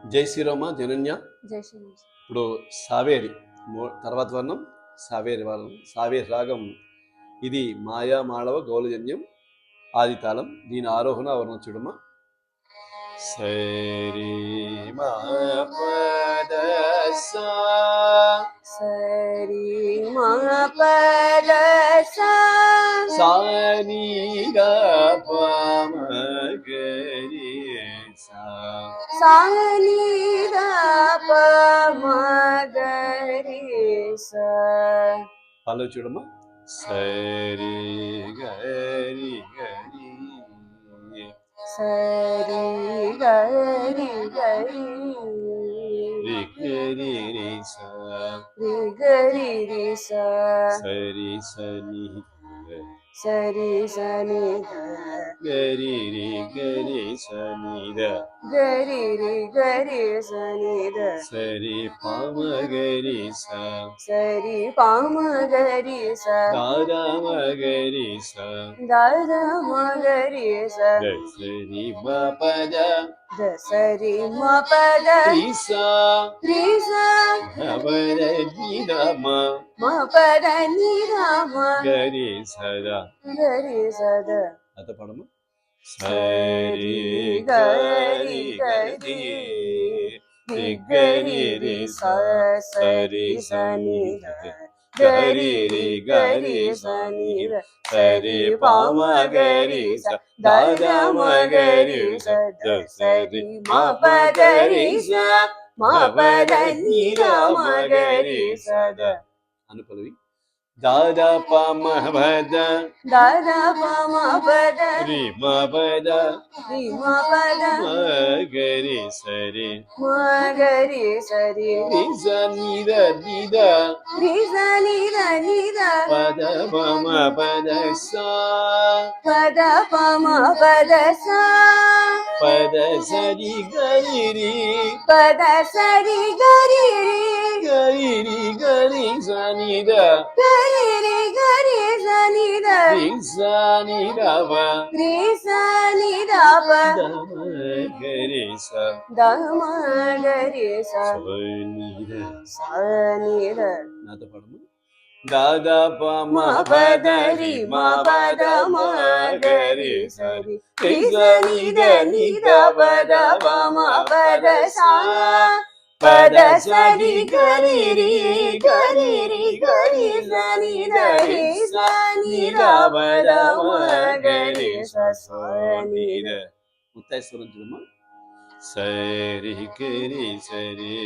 జై శ్రీరామ జనన్య. జై శ్రీరామ్. ఇప్పుడు సావేరి తర్వాత వర్ణం సావేరి వర్ణం. సావేరి రాగం ఇది మాయా మాళవ గౌలజన్యం ఆది తాళం. దీని ఆరోహణ వర్ణం చూడమ్మా. సరి మా పద సా సరి మా పద సా సా ని ద ప మ గరి సా సా ని ద ప మ గరి సా. పల్లవి చూడమ్మా. సరి గరి గరి సరి గరి గరి రి గరి రి సా రి గరి రి సా సరి సని సరి సని ద గరి రి గరి సని ద గరి రి గరి సని ద సరి పమ గరి సా సరి పామ గరి సా దాద మ గరి సా దాద మ గరి సా సరి మ పద ద సరి మ పద రి సా రి సా పద ని ద మ మ పద ని ద మ గరి సదా. గరి సద అత పడము. సరి గరి గరి రి గరి రి సా సరి సని ద గరి రి గరి సని ద సరి పామ గరి స దాద మ గరి స ద సరి మ పద రి స మ పద ని ద మ గరి సద. అనుపలవి. దాద పమ పద దాద పమ పద రి మ పద రి మ పద మ గరి సరి మ గరి సరి రి స ని ద ని ద రి స ని ద ని ద పద పమ పద సా పద పమ పద సా పద సరి గరి రి పద సరి గరి రి గరి రి గరి స ని ద గరి రి గరి స ని ద రి స ని ద ప రి స ని ద ప ద మ గరి స ద మ గరి స స ని ద. స ని ద నాతో పడము. దాద పమ మ పద రి మ పద మ గరి సరి రి స ని ద ని ద పద పమ పద సా పద సరి గరి రి గరి రి గరి స ని ద రి స ని ద పద మ గరి స స ని ద. ముత్తైశ్వరం చూడమ్మా. సరి గరి సరి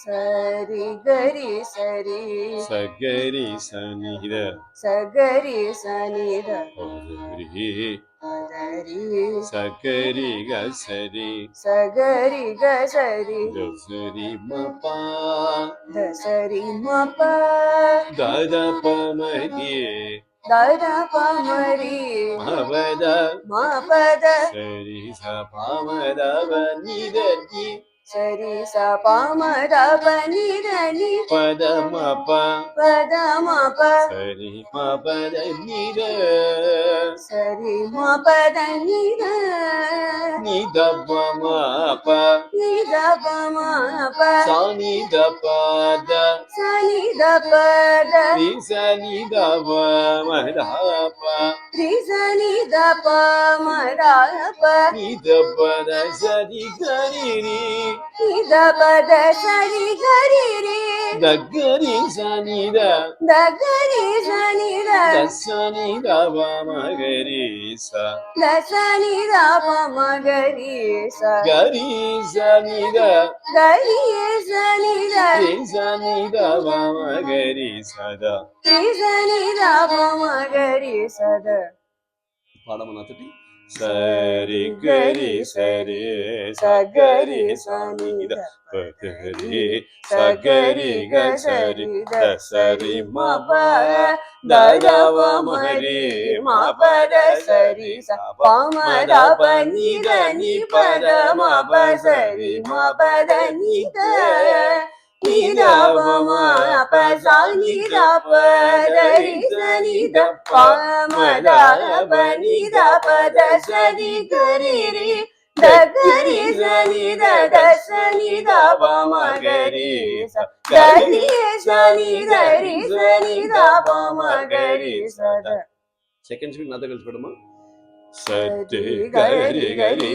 సరి గరి సరి సగరి సని ద సగరి స ని ద పదరి పదరి సగరి గ సరి సగరి గ సరి ద సరి మ ప ద సరి మ ప దాద పమ రి దద పమరి మ పద మ పద సరి స పమ ద వ ని ద ని సరి స పమ ద ప ని ద ని పద మ ప పద మ ప సరి మ పద ని ద సరి మ పద ని ద ని ద ప మ ప ని ద ప మ ప స ని ద ప ద స ని ద ప ద రి స ని ద ప మ ద ప రి స ని ద ప మ ద ప ని ద ప ద స రి గరి రి ని ద ప ద స రి గరి రి ద గరి స ని ద ద గరి స ని ద ద స ని ద ప మ గరి స ద స ని ద ప మ గరి స గరి స ని ద గరి స ని ద రి స ని ద ప మ గరి స ద. రి స ని ద ప మ గరి స ద. పాడమ నాతోటి. సరి గరి సరి స గరి స ని ద పదరి స గరి గ సరి ద సరి మ ప ద ద వ మ రి మ ప ద సరి స ప మ ద ప ని ద ని ప ద మ ప సరి మ ప ద ని ద ని ద ప మ ప స ని ద ప ద రి స ని ద ప మ ద ప ని ద ప ద స ని గ రి రి గరి సని సని ద పమ గరి గరి సని ద పమ గరి సద. సెకండ్ స్పీడ్ నాతో కలిసి పడమ్మా. సరి గరి గరి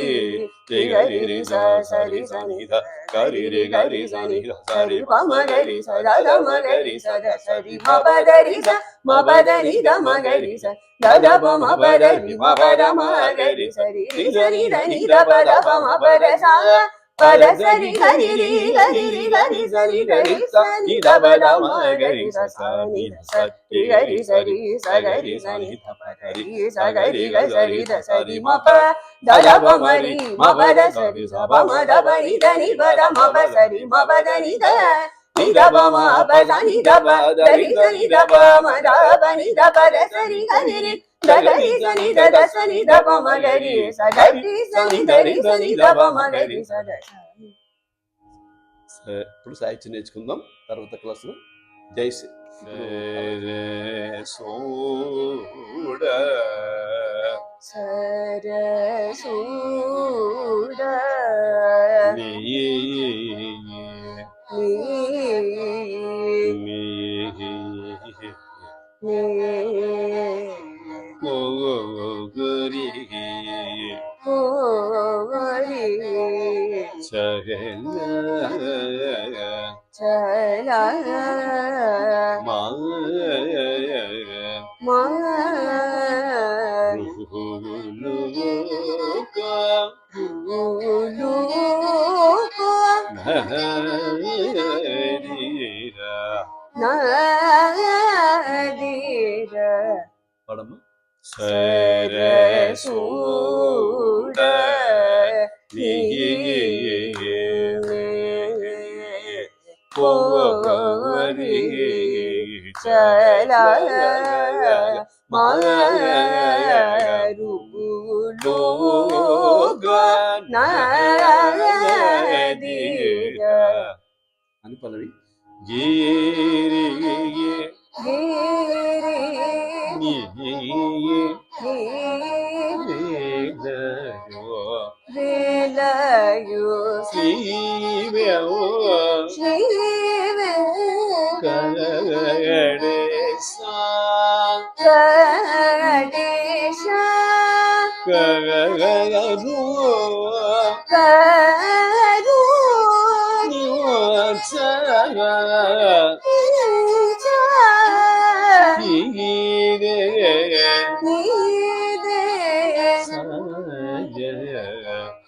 గరి రి స సరి సని ద గరి రి గరి సని సరి పమ గరి సద ద మ గరి సద సరి మ పద రి స మ పద ని ద మ గరి స ద ద ప మ పద రి మ పద మ గరి సరి రి సని ద ని ద పద ప మ పద స పద సరి గరి రి గరి సరి గరి సని ద పద మ గరి స సని ద సరి గరి సరి స గరి సని ద పద రి స గరి గ సరి ద సరి మ ప ద ద ప మ రి మ పద సరి స ప మ ద ప ని ద ని పద మ ప సరి మ పద ని ద ని ద ప మ ప ద ని ద ప ద రి స ని ద ప మ ద ప ని ద ప ద సరి గరి రి ద గరి స ని ద ద స ని ద ప మ గరి స గరి స ని ద రి స ని ద ప మ గరి స ద. ఇప్పుడు సాహిత్యం నేర్చుకుందాం తర్వాత క్లాసులో. జై శ్రీ సూడ సరసూడ నీ గరి చల పడమ్మా. సరసూడ నీ కోరి చల అని పల్లవి. గిరి వేలయు శ్రీ గణేశ కరు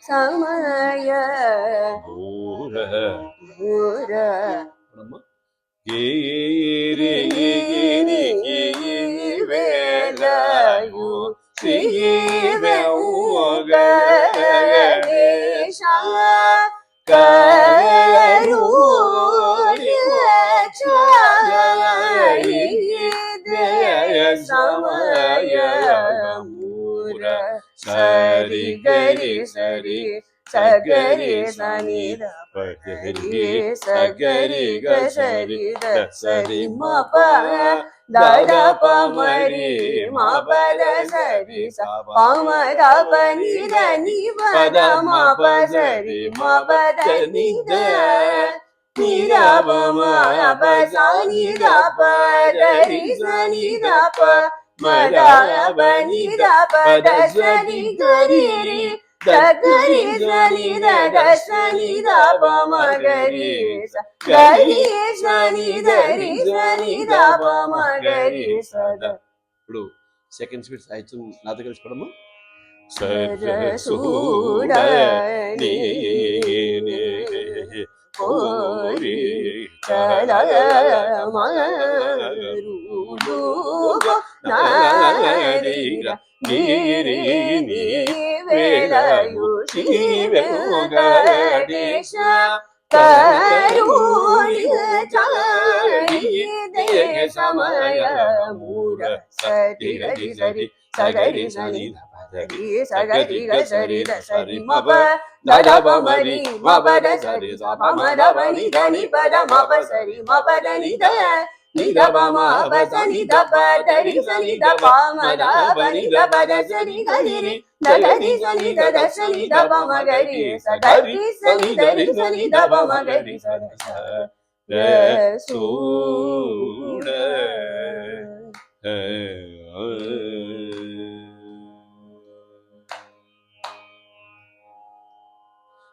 సమయ గిరి వేలయు శ్రీ గణేశ కరు సమయ సరి గరి సరి సగరి సని ద పగరి సగరి గ సరి ద సరి మ ప ద ద ప మ రి మ ప ద సరి స ప మ ద ప ని ద ని ప ద మ ప సరి మ ప ద ని ద ని ద ప మ ప స ని ద ప ద రి స ని ద ప మ ద ప ని ద ప ద స ని గరి రి ద గరి స ని ద ద స ని ద ప మ గరి స గరి స ని ద రి స ని ద ప మ గరి స ద. ఇప్పుడు సెకండ్ స్పీడ్ సాహిత్యం నాతో కలిసి పడమ్మా. సరసూడ నీ కోరి చల మరుడు నారిర గిరి నీ వేలయు శ్రీ వెంకటేశ కరు సమయ మూర సరి గరి సరి సగరి సని సగరి గ సరి ద సరి మ ప ద ద ప మ రి మ ప ద సరి స ప మ ద ప ని ద ని ప ద మ ప సరి మ ప ద ని ద ని ద ప మ ప స ని ద ప ద రి స ని ద ప మ ద ప ని ద ప ద స ని గ రి రి దగరి సని దద సని దబ మగరి సగరి సని దరి సని దబ మగరి சூட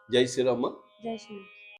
ஜெய் ஸ்ரீராமா. జై శ్రీ